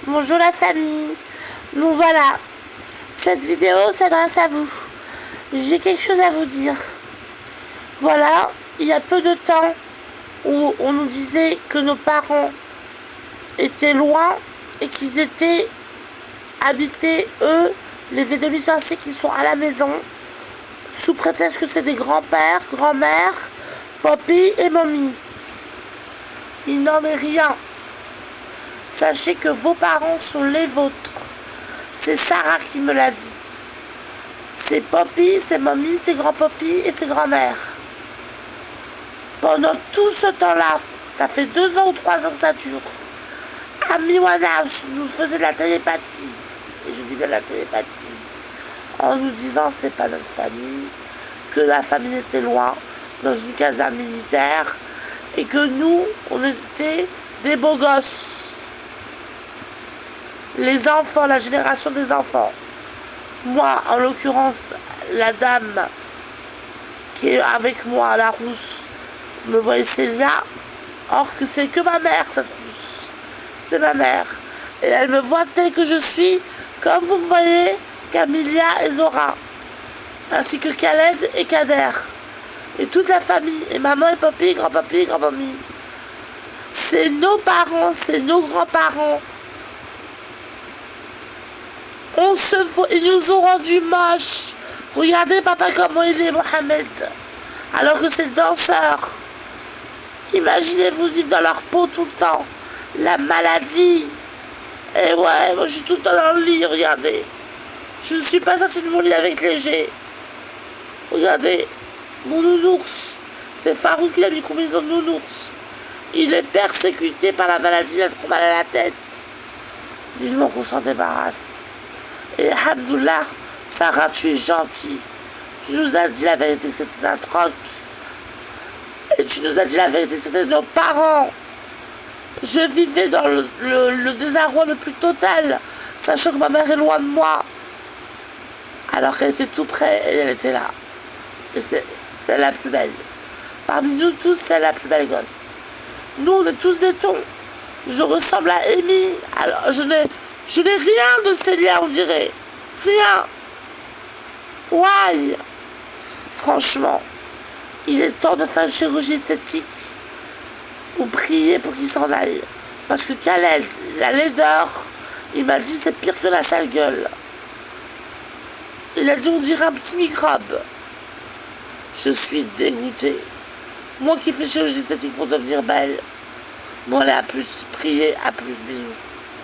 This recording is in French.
Bonjour la famille. Nous voilà. Cette vidéo s'adresse à vous. J'ai quelque chose à vous dire. Voilà, il y a peu de temps où on nous disait que nos parents étaient loin et qu'ils étaient habités, eux, les vieux domiciliés qui sont à la maison, sous prétexte que c'est des grands-pères, grand-mères, papy et mamie. Il n'en est rien. Sachez que vos parents sont les vôtres. C'est Sarah qui me l'a dit. C'est papy, c'est mamie, c'est grand-papy et c'est grand-mère. Pendant tout ce temps-là, ça fait 2 ans ou 3 ans que ça dure, Amy Winehouse nous faisait de la télépathie. Et je dis bien la télépathie. En nous disant c'est pas notre famille, que la famille était loin, dans une caserne militaire, et que nous, on était des beaux gosses. Les enfants, la génération des enfants. Moi, en l'occurrence, la dame qui est avec moi, la rousse, me voyait Célia, or que c'est que ma mère, cette rousse. C'est ma mère. Et elle me voit telle que je suis, comme vous me voyez, Camilia et Zora, ainsi que Khaled et Kader, et toute la famille, et maman et papy, grand-mamie. C'est nos parents, c'est nos grands-parents. On se voit, ils nous ont rendu moches. Regardez papa comment il est, Mohamed. Alors que c'est le danseur. Imaginez-vous vivre dans leur peau tout le temps. La maladie. Et ouais, moi je suis tout le temps dans le lit, regardez. Je ne suis pas sortie de mon lit avec léger. Regardez, mon nounours. C'est Farouk qui a mis combinaison de nounours. Il est persécuté par la maladie, il a trop mal à la tête. Vivement qu'on s'en débarrasse. Et alhamdoulilah, Sarah, tu es gentille. Tu nous as dit la vérité, c'était un troc. Et tu nous as dit la vérité, c'était nos parents. Je vivais dans le désarroi le plus total, sachant que ma mère est loin de moi. Alors qu'elle était tout près, et elle était là. Et c'est la plus belle. Parmi nous tous, c'est la plus belle gosse. Nous, on est tous des tons. Je ressemble à Amy. Alors, je n'ai rien de Célia, on dirait. Rien. Why? Franchement, il est temps de faire une chirurgie esthétique ou prier pour qu'il s'en aille. Parce que Khaled, la laideur, il m'a dit c'est pire que la sale gueule. Il a dit on dirait un petit microbe. Je suis dégoûtée. Moi qui fais chirurgie esthétique pour devenir belle. Bon allez, à plus, priez, à plus, bisous.